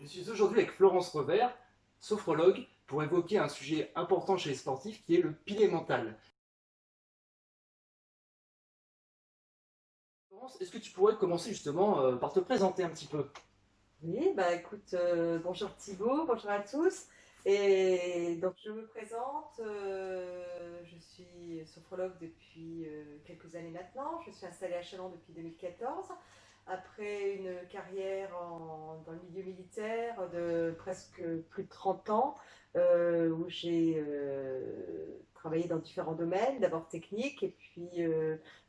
Je suis aujourd'hui avec Florence Revers, sophrologue, pour évoquer un sujet important chez les sportifs qui est le pilier mental. Florence, est-ce que tu pourrais commencer justement par te présenter un petit peu? Oui, bah écoute, bonjour Thibaut, bonjour à tous. Et donc je me présente, je suis sophrologue depuis quelques années maintenant. Je suis installée à Chalon depuis 2014. Après une carrière dans le milieu militaire de presque plus de 30 ans, où j'ai travaillé dans différents domaines, d'abord technique, et puis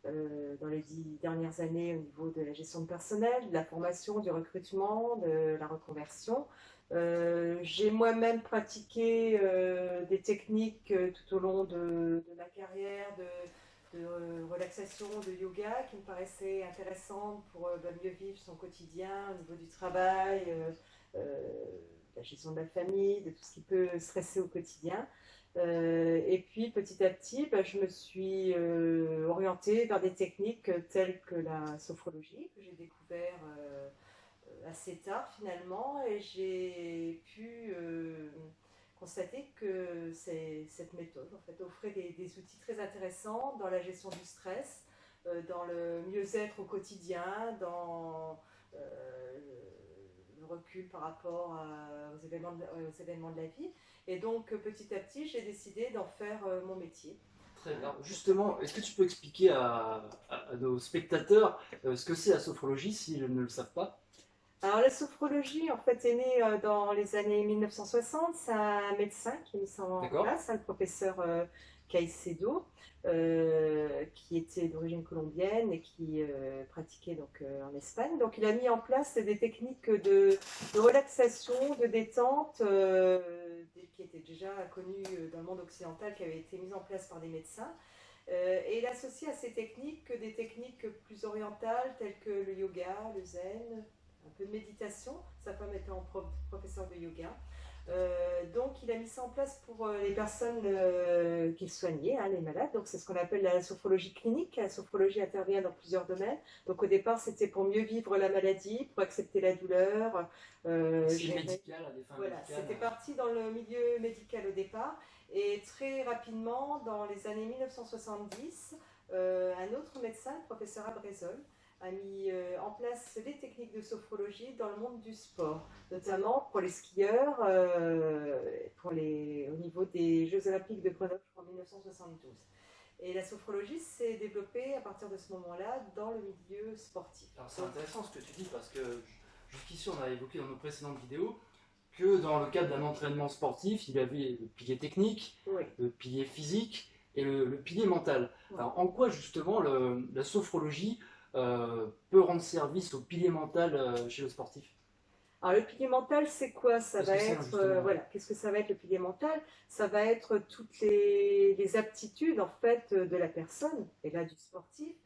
dans les 10 dernières années au niveau de la gestion de personnel, de la formation, du recrutement, de la reconversion. J'ai moi-même pratiqué des techniques tout au long de ma carrière de relaxation, de yoga qui me paraissaient intéressantes pour mieux vivre son quotidien au niveau du travail, la gestion de la famille, de tout ce qui peut stresser au quotidien. Et puis petit à petit, je me suis orientée vers des techniques telles que la sophrologie, que j'ai découvert assez tard finalement, et j'ai pu constater que cette méthode en fait, offrait des outils très intéressants dans la gestion du stress, dans le mieux-être au quotidien, dans le recul par rapport aux événements de la vie. Et donc petit à petit, j'ai décidé d'en faire mon métier. Très Hein. bien. Justement, est-ce que tu peux expliquer à nos spectateurs ce que c'est la sophrologie s'ils ne le savent pas? Alors la sophrologie en fait est née dans les années 1960. C'est un médecin qui a mis ça en D'accord? place, le professeur Caicedo, qui était d'origine colombienne et qui pratiquait donc en Espagne. Donc il a mis en place des techniques de relaxation, de détente, qui étaient déjà connues dans le monde occidental, qui avaient été mises en place par des médecins. Et il associe à ces techniques des techniques plus orientales telles que le yoga, le zen, un peu de méditation, sa femme était professeur de yoga. Donc il a mis ça en place pour les personnes qu'il soignait, hein, les malades. Donc c'est ce qu'on appelle la sophrologie clinique. La sophrologie intervient dans plusieurs domaines. Donc au départ c'était pour mieux vivre la maladie, pour accepter la douleur, C'est gérer. médical, à des fins Voilà, médicales. c'était parti dans le milieu médical au départ. Et très rapidement, dans les années 1970, un autre médecin, le professeur Abrezol, a mis en place des techniques de sophrologie dans le monde du sport, notamment pour les skieurs, au niveau des Jeux Olympiques de Grenoble en 1972. Et la sophrologie s'est développée à partir de ce moment-là dans le milieu sportif. Alors c'est intéressant ce que tu dis parce que jusqu'ici on a évoqué dans nos précédentes vidéos que dans le cadre d'un entraînement sportif, il y avait le pilier technique, Oui. le pilier physique et le pilier mental. Oui. Alors, en quoi justement la sophrologie peut rendre service au pilier mental chez le sportif? Alors le pilier mental, c'est quoi? Ça Qu'est-ce va que c'est être, justement? voilà, qu'est-ce que ça va être le pilier mental? Ça va être toutes les aptitudes en fait de la personne, et là du sportif,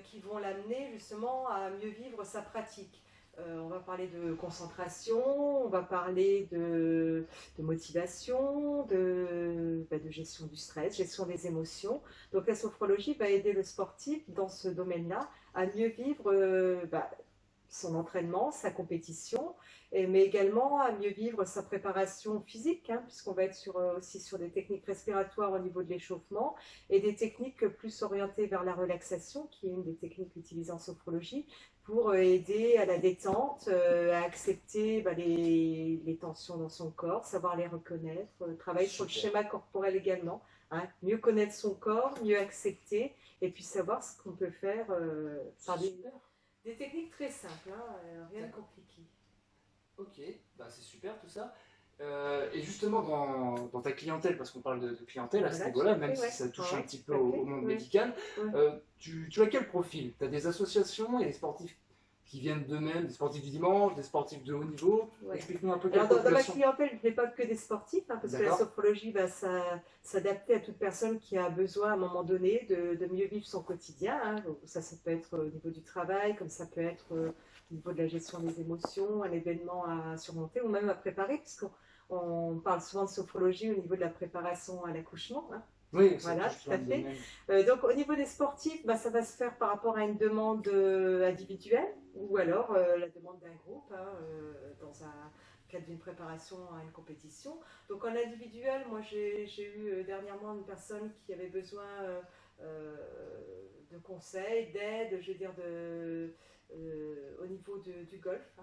qui vont l'amener justement à mieux vivre sa pratique. On va parler de concentration, on va parler de motivation, de gestion du stress, gestion des émotions. Donc la sophrologie va aider le sportif dans ce domaine-là à mieux vivre son entraînement, sa compétition, mais également à mieux vivre sa préparation physique, hein, puisqu'on va être aussi sur des techniques respiratoires au niveau de l'échauffement et des techniques plus orientées vers la relaxation, qui est une des techniques utilisées en sophrologie, pour aider à la détente, à accepter les tensions dans son corps, savoir les reconnaître, travailler sur le Super. schéma corporel également, hein, mieux connaître son corps, mieux accepter, et puis savoir ce qu'on peut faire par des techniques très simples, hein, rien de compliqué. Ok, bah c'est super tout ça. Et justement, dans ta clientèle, parce qu'on parle de clientèle à ce Voilà, niveau-là, tout à même fait, si ouais. ça touche un Ouais, petit tout peu à au fait, monde ouais. médical, Ouais. tu as quel profil? Tu as des associations et des sportifs qui viennent d'eux-mêmes, des sportifs du dimanche, des sportifs de haut niveau. Ouais. Explique-nous un peu quelle Alors dans ma population. clientèle, je n'ai pas que des sportifs, hein, parce que la D'accord? sophrologie va s'adapter à toute personne qui a besoin à un moment donné de mieux vivre son quotidien. Hein. Donc, ça peut être au niveau du travail, comme ça peut être au niveau de la gestion des émotions, un événement à surmonter ou même à préparer, puisqu'on parle souvent de sophrologie au niveau de la préparation à l'accouchement. Hein. Oui, ça Voilà, touche tout plein à de fait. domaines. Donc au niveau des sportifs, ça va se faire par rapport à une demande individuelle ou alors la demande d'un groupe, hein, dans cadre d'une préparation à une compétition. Donc en individuel, moi j'ai eu dernièrement une personne qui avait besoin de conseils, d'aide, je veux dire, au niveau du golf,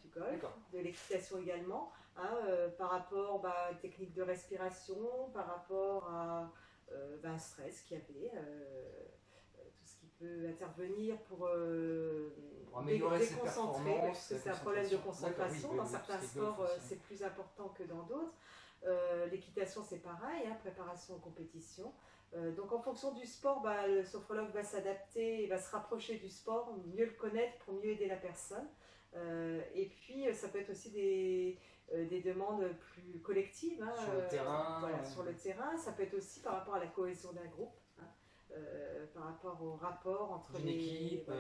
du golf, de l'équitation également, par rapport à une technique de respiration, par rapport à un stress qu'il y avait, tout ce qui peut intervenir pour améliorer ses déconcentrer, parce que c'est un problème de Oui, concentration. oui, dans certains sports, aussi, c'est plus important que dans d'autres. L'équitation, c'est pareil, préparation aux compétitions. Donc en fonction du sport, le sophrologue va s'adapter et va se rapprocher du sport, mieux le connaître pour mieux aider la personne. Et puis ça peut être aussi des demandes plus collectives. Sur le terrain. Voilà, sur le terrain. Ça peut être aussi par rapport à la cohésion d'un groupe, par rapport au rapport entre une équipe.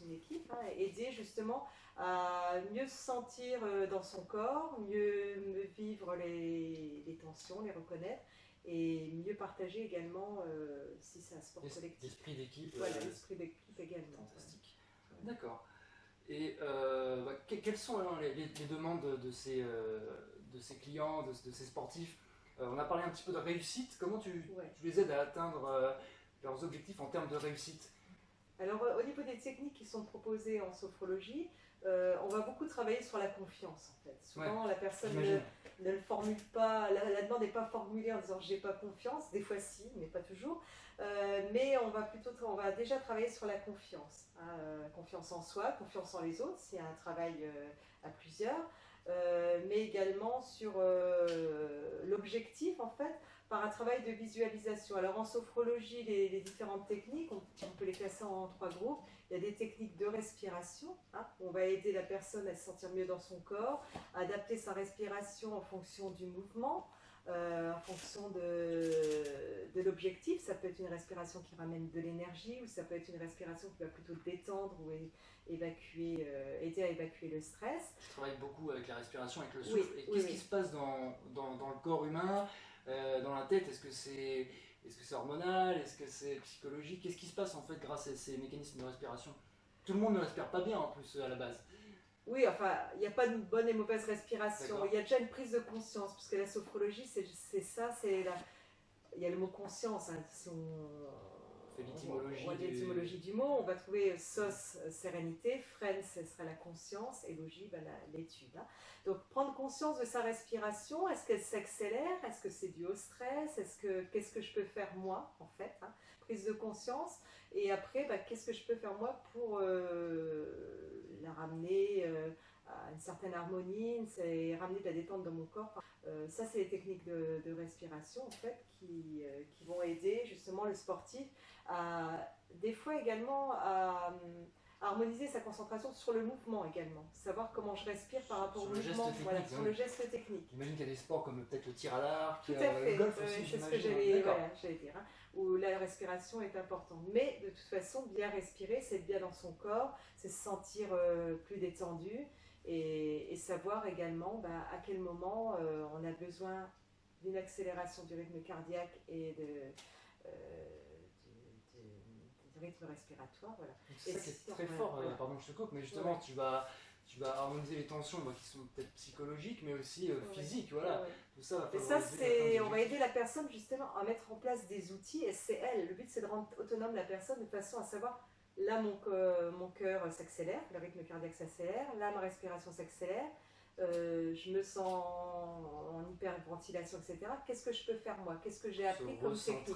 Une équipe, aider justement à mieux se sentir dans son corps, mieux vivre les tensions, les reconnaître, et mieux partager également si c'est un sport collectif. L'esprit d'équipe. Voilà, l'esprit d'équipe également. Fantastique. Ouais. D'accord. Et quelles sont les demandes de ces clients, de ces sportifs? On a parlé un petit peu de réussite. Comment tu les aides à atteindre leurs objectifs en termes de réussite? Alors au niveau des techniques qui sont proposées en sophrologie, on va beaucoup travailler sur la confiance en fait. Souvent la personne ne le formule pas, la demande n'est pas formulée en disant j'ai pas confiance, des fois si, mais pas toujours. Mais on va déjà travailler sur la confiance, confiance en soi, confiance en les autres, c'est un travail à plusieurs, mais également sur l'objectif en fait, par un travail de visualisation. Alors en sophrologie, les différentes techniques, on peut les classer en 3 groupes. Il y a des techniques de respiration, où on va aider la personne à se sentir mieux dans son corps, adapter sa respiration en fonction du mouvement, en fonction de l'objectif. Ça peut être une respiration qui ramène de l'énergie, ou ça peut être une respiration qui va plutôt détendre ou aider à évacuer le stress. Je travaille beaucoup avec la respiration, avec le souffle. Et qu'est-ce qui se passe dans le corps humain, dans la tête? Est-ce que c'est hormonal? Est-ce que c'est psychologique? Qu'est-ce qui se passe en fait grâce à ces mécanismes de respiration? Tout le monde ne respire pas bien en plus à la base. Oui, enfin, il n'y a pas de bonne et mauvaise respiration. Il y a déjà une prise de conscience, parce que la sophrologie, c'est ça, il y a le mot conscience, l'étymologie du mot. On va trouver sos, sérénité, phren, ce serait la conscience, et logie, l'étude. Donc, prendre conscience de sa respiration, est-ce qu'elle s'accélère? Est-ce que c'est dû au stress? Qu'est-ce que je peux faire moi, en fait, prise de conscience. Et après, qu'est-ce que je peux faire moi pour la ramener à une certaine harmonie, ramener de la détente dans mon corps. Ça, c'est les techniques de respiration en fait qui vont aider justement le sportif des fois également à harmoniser sa concentration sur le mouvement également, savoir comment je respire par rapport au mouvement, sur le geste technique. J'imagine qu'il y a des sports comme peut-être le tir à l'arc, tout à fait. Le golf aussi, c'est ce que j'allais dire, où la respiration est importante. Mais de toute façon, bien respirer, c'est être bien dans son corps, c'est se sentir plus détendu et savoir également à quel moment on a besoin d'une accélération du rythme cardiaque et du rythme respiratoire. Voilà. C'est ça qui est très fort, pardon je te coupe, mais justement tu vas harmoniser les tensions qui sont peut-être psychologiques mais aussi physiques, voilà. Tout ça, et ça on va aider la personne justement à mettre en place des outils, et c'est le but c'est de rendre autonome la personne de façon à savoir, là mon cœur s'accélère, le rythme cardiaque s'accélère, là ma respiration s'accélère, je me sens en hyperventilation, etc. Qu'est-ce que je peux faire moi? Qu'est-ce que j'ai appris comme technique?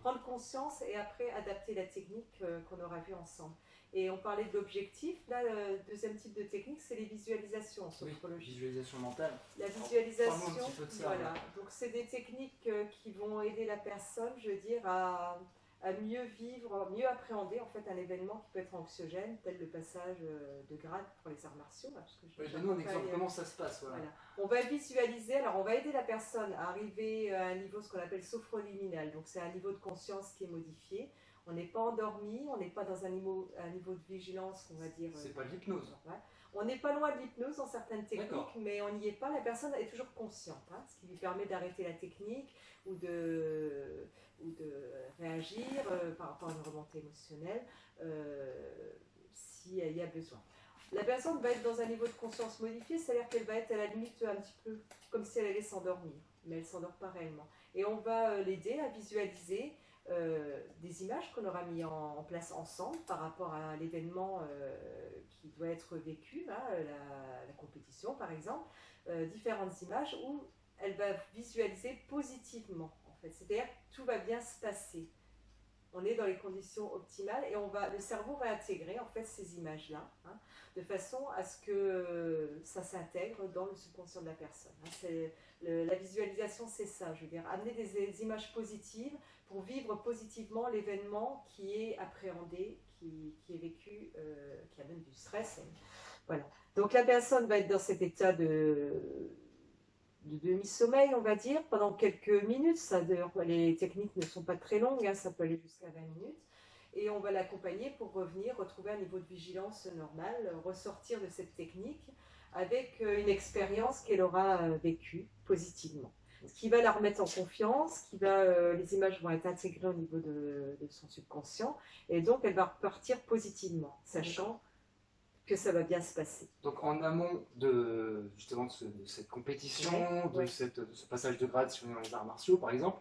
Prendre conscience et après adapter la technique qu'on aura vue ensemble. Et on parlait de l'objectif. Là, le deuxième type de technique, c'est les visualisations en sophrologie. Visualisation mentale. La visualisation, un petit peu de ça, voilà. Donc c'est des techniques qui vont aider la personne, je veux dire, à mieux vivre, mieux appréhender en fait un événement qui peut être anxiogène, tel le passage de grade pour les arts martiaux. Donne-nous un exemple, comment ça se passe, voilà. On va visualiser, alors on va aider la personne à arriver à un niveau, ce qu'on appelle sophroliminal, donc c'est un niveau de conscience qui est modifié. On n'est pas endormi, on n'est pas dans un niveau de vigilance, on va dire. C'est pas de l'hypnose. On n'est pas loin de l'hypnose dans certaines techniques, mais on n'y est pas. La personne est toujours consciente, ce qui lui permet d'arrêter la technique ou de réagir par rapport à une remontée émotionnelle s'il y a besoin. La personne va être dans un niveau de conscience modifié, c'est-à-dire qu'elle va être à la limite un petit peu comme si elle allait s'endormir, mais elle ne s'endort pas réellement. Et on va l'aider à visualiser des images qu'on aura mis en place ensemble par rapport à l'événement qui doit être vécu, hein, la compétition par exemple, différentes images où elle va visualiser positivement en fait, c'est-à-dire que tout va bien se passer. On est dans les conditions optimales et le cerveau va intégrer en fait ces images-là, hein, de façon à ce que ça s'intègre dans le subconscient de la personne. Hein. La visualisation, c'est ça, je veux dire, amener des images positives pour vivre positivement l'événement qui est appréhendé, qui est vécu, qui amène du stress. Voilà. Donc la personne va être dans cet état de demi-sommeil, on va dire, pendant quelques minutes. Les techniques ne sont pas très longues, hein, ça peut aller jusqu'à 20 minutes. Et on va l'accompagner pour revenir, retrouver un niveau de vigilance normal, ressortir de cette technique avec une expérience qu'elle aura vécue positivement. Ce qui va la remettre en confiance, les images vont être intégrées au niveau de son subconscient, et donc elle va repartir positivement, sachant que ça va bien se passer. Donc en amont justement de cette compétition, de ce passage de grade si on est dans les arts martiaux par exemple,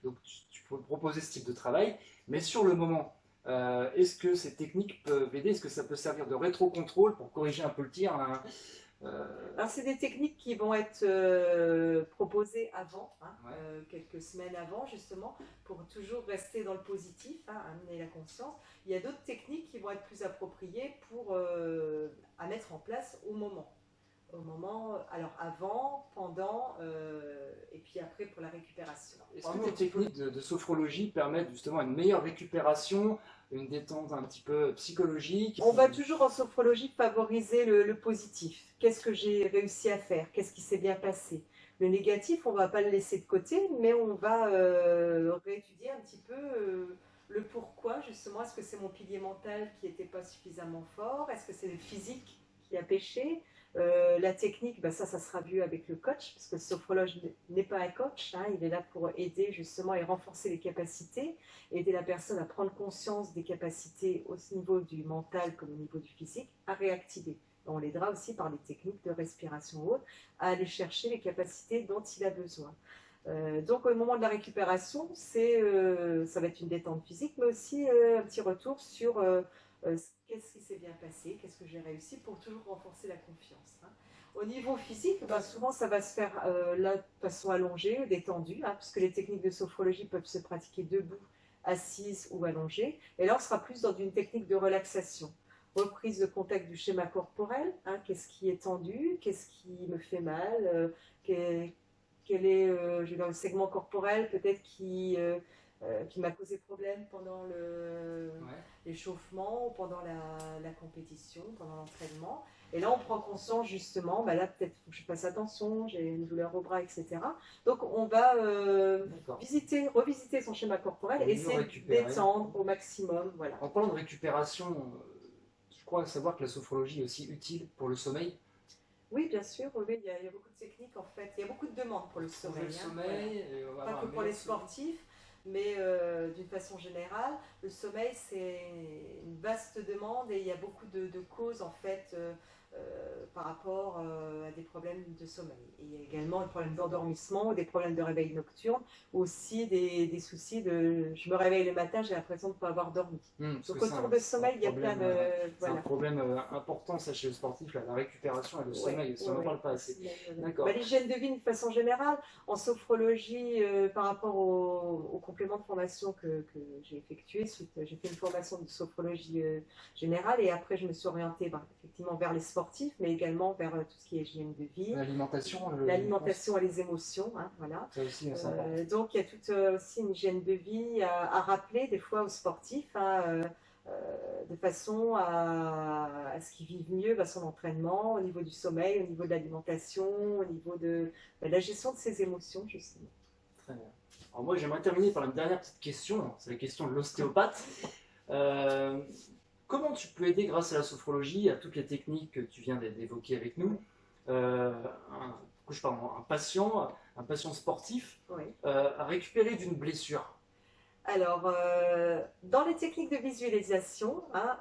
donc tu peux proposer ce type de travail, mais sur le moment, est-ce que ces techniques peuvent aider? Est-ce que ça peut servir de rétro-contrôle pour corriger un peu le tir, hein? Alors c'est des techniques qui vont être proposées avant, hein, quelques semaines avant justement, pour toujours rester dans le positif, hein, amener la conscience. Il y a d'autres techniques qui vont être plus appropriées à mettre en place au moment. Alors avant, pendant et puis après pour la récupération. Est-ce que les techniques de sophrologie permettent justement une meilleure récupération, une détente un petit peu psychologique? On va toujours en sophrologie favoriser le positif. Qu'est-ce que j'ai réussi à faire? Qu'est-ce qui s'est bien passé? Le négatif, on ne va pas le laisser de côté, mais on va réétudier un petit peu le pourquoi, justement. Est-ce que c'est mon pilier mental qui n'était pas suffisamment fort? Est-ce que c'est le physique qui a péché? La technique, ça sera vu avec le coach, parce que le sophrologue n'est pas un coach, hein, il est là pour aider justement et renforcer les capacités, aider la personne à prendre conscience des capacités au niveau du mental comme au niveau du physique, à réactiver. On l'aidera aussi par des techniques de respiration haute à aller chercher les capacités dont il a besoin. Donc au moment de la récupération, ça va être une détente physique, mais aussi un petit retour sur qu'est-ce qui s'est bien passé, qu'est-ce que j'ai réussi, pour toujours renforcer la confiance. Hein. Au niveau physique, souvent ça va se faire là, de façon allongée, détendue, hein, puisque les techniques de sophrologie peuvent se pratiquer debout, assise ou allongée. Et là, on sera plus dans une technique de relaxation. Reprise de contact du schéma corporel, hein, qu'est-ce qui est tendu, qu'est-ce qui me fait mal, quel est le segment corporel peut-être qui m'a causé problème pendant l'échauffement ou pendant la compétition, pendant l'entraînement. Et là, on prend conscience justement, là peut-être faut que je fasse attention, j'ai une douleur au bras, etc. Donc on va revisiter son schéma corporel et essayer de détendre au maximum. Voilà. En parlant de récupération, je crois savoir que la sophrologie est aussi utile pour le sommeil. Oui, bien sûr, oui, il y a beaucoup de techniques en fait, il y a beaucoup de demandes pour le sommeil. Pas que pour les sportifs, mais d'une façon générale, le sommeil c'est une vaste demande et il y a beaucoup de causes en fait par rapport à des problèmes de sommeil. Et il y a également des problèmes d'endormissement, des problèmes de réveil nocturne, aussi des soucis de je me réveille le matin, j'ai l'impression de ne pas avoir dormi. Donc autour de sommeil, il y a plein de... C'est un problème important ça chez le sportif, la récupération et le sommeil, on n'en parle pas assez. D'accord. L'hygiène de vie de façon générale, en sophrologie, par rapport au complément de formation que j'ai effectué, j'ai fait une formation de sophrologie générale et après je me suis orientée effectivement vers les sportifs, mais également vers tout ce qui est hygiène de vie. L'alimentation et les émotions, hein, voilà. Ça aussi, donc il y a toute aussi une hygiène de vie à rappeler des fois aux sportifs, hein, de façon à ce qu'ils vivent mieux son entraînement, au niveau du sommeil, au niveau de l'alimentation, au niveau de la gestion de ses émotions, justement. Très bien. Alors moi, j'aimerais terminer par une dernière petite question, c'est la question de l'ostéopathe. Comment tu peux aider, grâce à la sophrologie, à toutes les techniques que tu viens d'évoquer avec nous, un patient sportif, à récupérer d'une blessure? Alors, dans les techniques de visualisation, hein,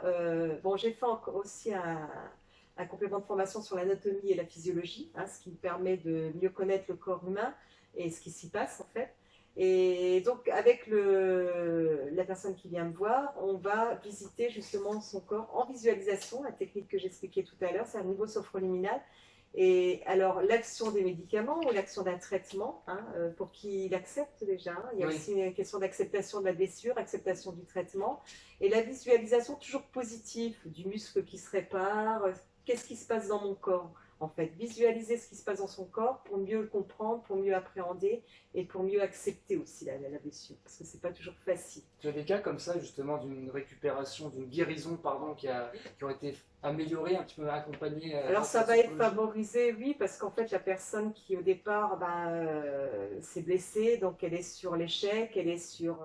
j'ai fait aussi un un complément de formation sur l'anatomie et la physiologie, hein, ce qui me permet de mieux connaître le corps humain et ce qui s'y passe en fait. Et donc avec la personne qui vient me voir, on va visiter justement son corps en visualisation, la technique que j'expliquais tout à l'heure, c'est un niveau sophroliminal. Et alors l'action des médicaments ou l'action d'un traitement, hein, pour qu'il accepte déjà, hein. Il y a aussi une question d'acceptation de la blessure, acceptation du traitement, et la visualisation toujours positive du muscle qui se répare, qu'est-ce qui se passe dans mon corps en fait, visualiser ce qui se passe dans son corps pour mieux le comprendre, pour mieux appréhender et pour mieux accepter aussi la blessure, parce que c'est pas toujours facile. Tu as des cas comme ça justement d'une récupération, d'une guérison pardon, qui ont été améliorées, un petit peu accompagnées. Alors ça va être favorisé, oui, parce qu'en fait la personne qui au départ s'est blessée, donc elle est sur l'échec, elle est sur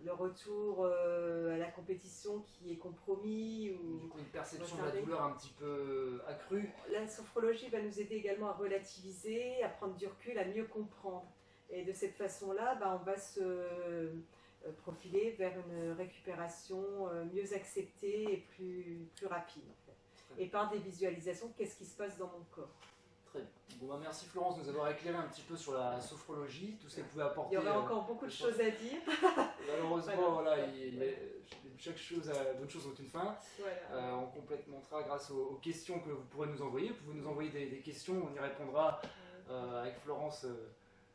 le retour à la compétition qui est compromis. Ou du coup, une perception de la douleur un petit peu accrue. La sophrologie va nous aider également à relativiser, à prendre du recul, à mieux comprendre. Et de cette façon-là, on va se profiler vers une récupération mieux acceptée et plus rapide. En fait. Et par des visualisations, qu'est-ce qui se passe dans mon corps. Très bien. Bon, merci Florence de nous avoir éclairé un petit peu sur la sophrologie, tout ce qu'elle pouvait apporter. Il y aurait encore beaucoup de choses à dire. Malheureusement, chaque chose a d'autres choses ont une fin. Voilà. On complémentera grâce aux questions que vous pourrez nous envoyer. Vous pouvez nous envoyer des questions, on y répondra avec Florence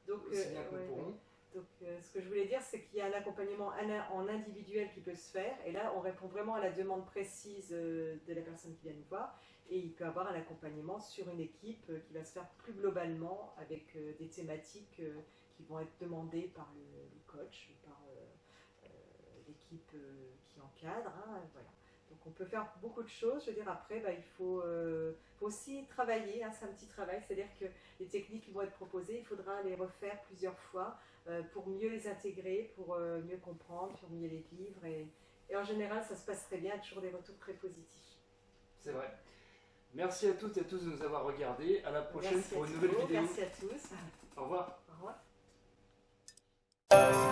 aussi bien que nous pourrons. Donc, ce que je voulais dire, c'est qu'il y a un accompagnement en individuel qui peut se faire. Et là, on répond vraiment à la demande précise de la personne qui vient nous voir. Et il peut y avoir un accompagnement sur une équipe qui va se faire plus globalement avec des thématiques qui vont être demandées par le coach, par l'équipe qui encadre. Hein, voilà. Donc on peut faire beaucoup de choses. Je veux dire, après, il faut aussi travailler. Hein, c'est un petit travail. C'est-à-dire que les techniques qui vont être proposées, il faudra les refaire plusieurs fois pour mieux les intégrer, pour mieux comprendre, pour mieux les vivre. Et en général, ça se passe très bien. Toujours des retours très positifs. C'est vrai. Merci à toutes et à tous de nous avoir regardés. À la prochaine pour une nouvelle vidéo. Merci à tous. Au revoir. Au revoir.